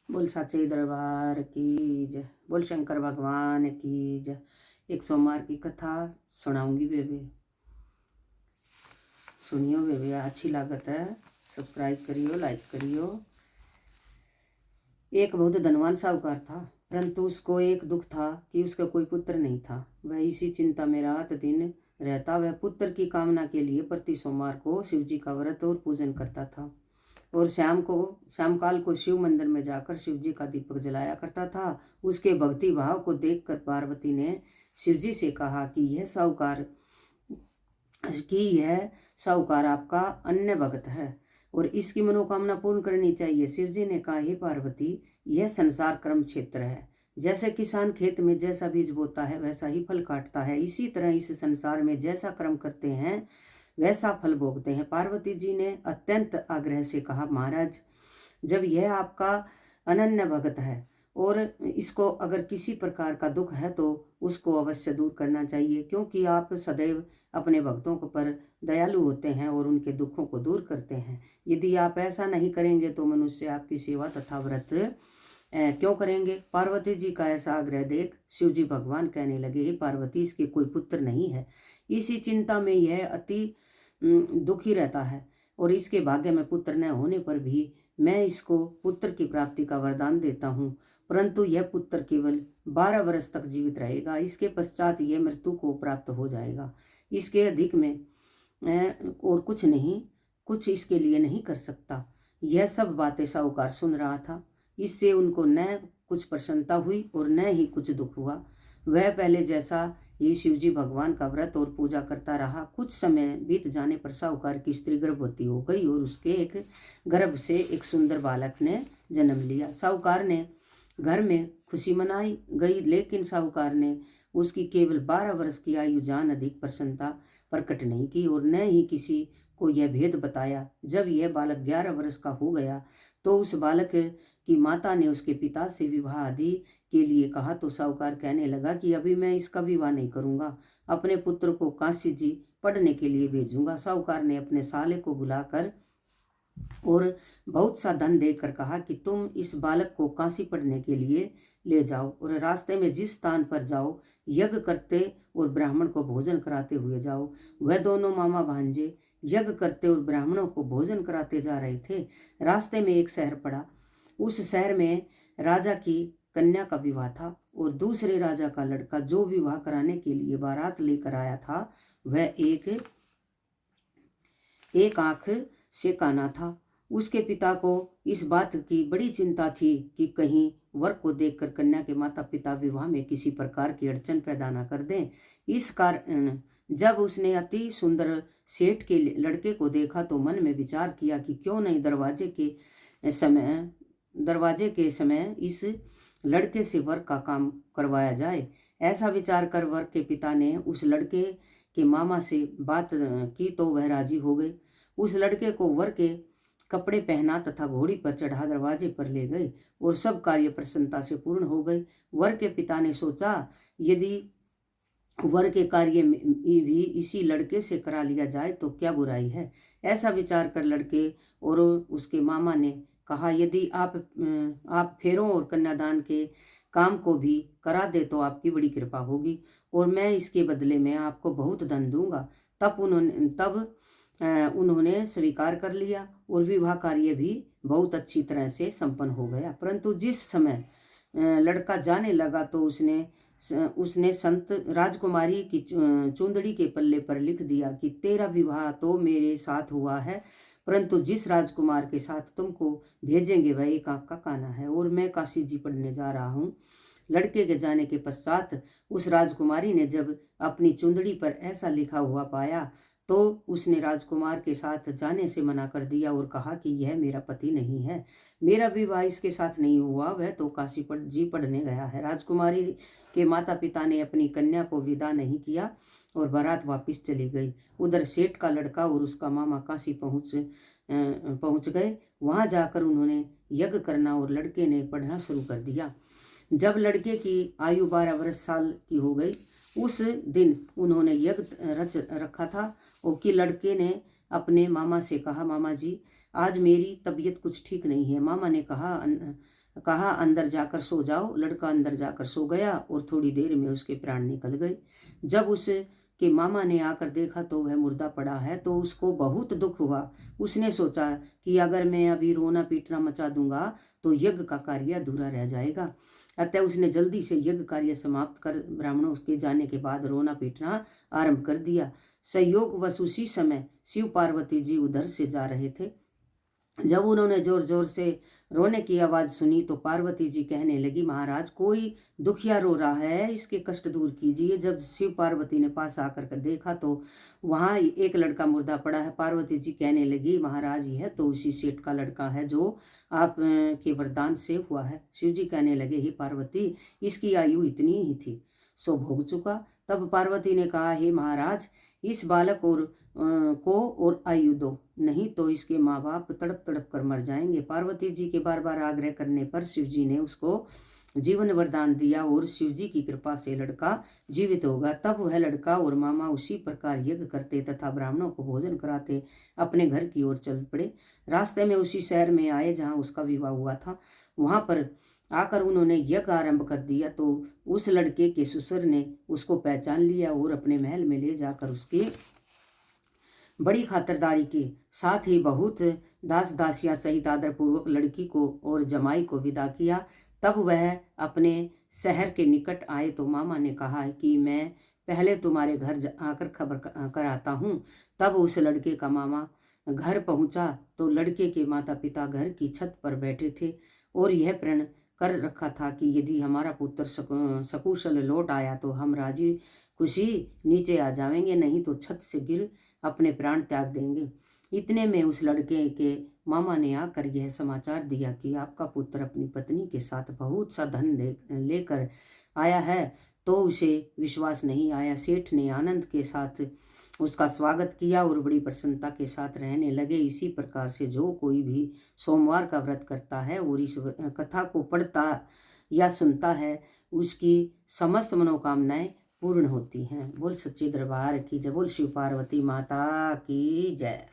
बोल साचे दरबार की जय। बोल शंकर भगवान की जय। एक सोमवार की कथा सुनाऊंगी बेबे, सुनियो बेबे, अच्छी लागत है। सब्सक्राइब करियो, लाइक करियो। एक बहुत धनवान साहूकार था, परंतु उसको एक दुख था कि उसका कोई पुत्र नहीं था। वह इसी चिंता में रात दिन रहता। वह पुत्र की कामना के लिए प्रति सोमवार को शिव जी का व्रत और पूजन करता था और शाम काल को शिव मंदिर में जाकर शिव जी का दीपक जलाया करता था। उसके भक्ति भाव को देखकर पार्वती ने शिव जी से कहा कि यह साहूकार आपका अन्य भक्त है और इसकी मनोकामना पूर्ण करनी चाहिए। शिव जी ने कहा, हे पार्वती, यह संसार कर्म क्षेत्र है। जैसे किसान खेत में जैसा बीज बोता है वैसा ही फल काटता है, इसी तरह इस संसार में जैसा कर्म करते हैं वैसा फल भोगते हैं। पार्वती जी ने अत्यंत आग्रह से कहा, महाराज, जब यह आपका अनन्य भक्त है और इसको अगर किसी प्रकार का दुख है तो उसको अवश्य दूर करना चाहिए, क्योंकि आप सदैव अपने भक्तों पर दयालु होते हैं और उनके दुखों को दूर करते हैं। यदि आप ऐसा नहीं करेंगे तो मनुष्य आपकी सेवा तथा व्रत क्यों करेंगे। पार्वती जी का ऐसा आग्रह देख शिव जी भगवान कहने लगे, हे पार्वती, इसके कोई पुत्र नहीं है। इसी चिंता में यह अति दुखी रहता है और इसके भाग्य में पुत्र न होने पर भी मैं इसको पुत्र की प्राप्ति का वरदान देता हूँ, परंतु यह पुत्र केवल 12 वर्ष तक जीवित रहेगा। इसके पश्चात यह मृत्यु को प्राप्त हो जाएगा। इसके अधिक में और कुछ इसके लिए नहीं कर सकता। यह सब बातें साहूकार सुन रहा था। इससे उनको न कुछ प्रसन्नता हुई और न ही कुछ दुख हुआ। वह पहले जैसा ही शिवजी भगवान का व्रत और पूजा करता रहा। कुछ समय बीत जाने पर साहूकार की स्त्री गर्भवती हो गई और उसके एक गर्भ से एक सुंदर बालक ने जन्म लिया। साहूकार ने घर में खुशी मनाई गई, लेकिन साहूकार ने उसकी केवल 12 वर्ष की आयु जान अधिक प्रसन्नता प्रकट नहीं की और न ही किसी को यह भेद बताया। जब यह बालक 11 वर्ष का हो गया तो उस बालक की माता ने उसके पिता से विवाह आदि के लिए कहा, तो साहूकार कहने लगा कि अभी मैं इसका विवाह नहीं करूंगा, अपने पुत्र को काशी जी पढ़ने के लिए भेजूंगा। साहूकार ने अपने साले को बुलाकर और बहुत सा धन देकर कहा कि तुम इस बालक को काशी पढ़ने के लिए ले जाओ और रास्ते में जिस स्थान पर जाओ यज्ञ करते और ब्राह्मण को भोजन कराते हुए जाओ। वह दोनों मामा भांजे यज्ञ करते और ब्राह्मणों को भोजन कराते जा रहे थे। रास्ते में एक शहर पड़ा। उस शहर में राजा की कन्या का विवाह था और दूसरे राजा का लड़का जो विवाह कराने के लिए बारात लेकर आया था वह एक आंख से काना था। उसके पिता को इस बात की बड़ी चिंता थी कि कहीं वर को देखकर कन्या के माता पिता विवाह में किसी प्रकार की अड़चन पैदा न कर दें। इस कारण जब उसने अति सुंदर सेठ के लड़के को देखा तो मन में विचार किया कि क्यों नहीं दरवाजे के समय इस लड़के से वर का काम करवाया जाए। ऐसा विचार कर वर के पिता ने उस लड़के के मामा से बात की तो वह राजी हो गए। उस लड़के को वर के कपड़े पहना तथा घोड़ी पर चढ़ा दरवाजे पर ले गए और सब कार्य प्रसन्नता से पूर्ण हो गए। वर के पिता ने सोचा, यदि वर के कार्य भी इसी लड़के से करा लिया जाए तो क्या बुराई है। ऐसा विचार कर लड़के और उसके मामा ने कहा, यदि आप फेरों और कन्यादान के काम को भी करा दे तो आपकी बड़ी कृपा होगी और मैं इसके बदले में आपको बहुत धन दूंगा। तब उन्होंने स्वीकार कर लिया और विवाह कार्य भी बहुत अच्छी तरह से संपन्न हो गया। परंतु जिस समय लड़का जाने लगा तो उसने संत राजकुमारी की चुंदड़ी के पल्ले पर लिख दिया कि तेरा विवाह तो मेरे साथ हुआ है, परंतु जिस राजकुमार के साथ तुमको भेजेंगे वह एक आंख का काना है और मैं काशी जी पढ़ने जा रहा हूँ। लड़के के जाने के पश्चात उस राजकुमारी ने जब अपनी चुंदड़ी पर ऐसा लिखा हुआ पाया तो उसने राजकुमार के साथ जाने से मना कर दिया और कहा कि यह मेरा पति नहीं है, मेरा विवाह इसके साथ नहीं हुआ, वह तो काशी जी पढ़ने गया है। राजकुमारी के माता पिता ने अपनी कन्या को विदा नहीं किया और बारात वापस चली गई। उधर सेठ का लड़का और उसका मामा काशी पहुंच गए। वहां जाकर उन्होंने यज्ञ करना और लड़के ने पढ़ना शुरू कर दिया। जब लड़के की आयु 12 वर्ष साल की हो गई, उस दिन उन्होंने यज्ञ रच रखा था और कि लड़के ने अपने मामा से कहा, मामा जी, आज मेरी तबीयत कुछ ठीक नहीं है। मामा ने कहा, कहा अंदर जाकर सो जाओ। लड़का अंदर जाकर सो गया और थोड़ी देर में उसके प्राण निकल गए। जब उसके मामा ने आकर देखा तो वह मुर्दा पड़ा है तो उसको बहुत दुख हुआ। उसने सोचा कि अगर मैं अभी रोना पीटना मचा दूंगा तो यज्ञ का कार्य अधूरा रह जाएगा। अतः उसने जल्दी से यज्ञ कार्य समाप्त कर ब्राह्मणों के जाने के बाद रोना पीटना आरंभ कर दिया। संयोगवश उसी समय शिव पार्वती जी उधर से जा रहे थे। जब उन्होंने जोर जोर से रोने की आवाज सुनी तो पार्वती जी कहने लगी, महाराज कोई दुखिया रो रहा है, इसके कष्ट दूर कीजिए। जब शिव पार्वती ने पास आकर देखा तो वहां एक लड़का मुर्दा पड़ा है। पार्वती जी कहने लगी, महाराज यह तो उसी सेठ का लड़का है जो आप के वरदान से हुआ है। शिव जी कहने लगे, हे पार्वती, इसकी आयु इतनी ही थी, सो भोग चुका। तब पार्वती ने कहा, हे महाराज, इस बालक को और आयु दो, नहीं तो इसके माँ बाप तड़प तड़प कर मर जाएंगे। पार्वती जी के बार बार आग्रह करने पर शिव जी ने उसको जीवन वरदान दिया और शिव जी की कृपा से लड़का जीवित होगा। तब वह लड़का और मामा उसी प्रकार यज्ञ करते तथा ब्राह्मणों को भोजन कराते अपने घर की ओर चल पड़े। रास्ते में उसी शहर में आए जहाँ उसका विवाह हुआ था। वहां पर आकर उन्होंने यज्ञ आरंभ कर दिया तो उस लड़के के ससुर ने उसको पहचान लिया और अपने महल में ले जाकर उसकी बड़ी खातिरदारी की, साथ ही बहुत दास दासियां सहित आदरपूर्वक लड़की को और जमाई को विदा किया। तब वह अपने शहर के निकट आए तो मामा ने कहा कि मैं पहले तुम्हारे घर आकर खबर कराता हूँ। तब उस लड़के का मामा घर पहुंचा तो लड़के के माता पिता घर की छत पर बैठे थे और यह प्रण कर रखा था कि यदि हमारा पुत्र सकुशल लौट आया तो हम राजी खुशी नीचे आ जाएंगे, नहीं तो छत से गिर अपने प्राण त्याग देंगे। इतने में उस लड़के के मामा ने आकर यह समाचार दिया कि आपका पुत्र अपनी पत्नी के साथ बहुत सा धन लेकर आया है। तो उसे विश्वास नहीं आया। सेठ ने आनंद के साथ उसका स्वागत किया और बड़ी प्रसन्नता के साथ रहने लगे। इसी प्रकार से जो कोई भी सोमवार का व्रत करता है और इस कथा को पढ़ता या सुनता है उसकी समस्त मनोकामनाएं पूर्ण होती हैं। बोल सच्चे दरबार की जय, बोल शिव पार्वती माता की जय।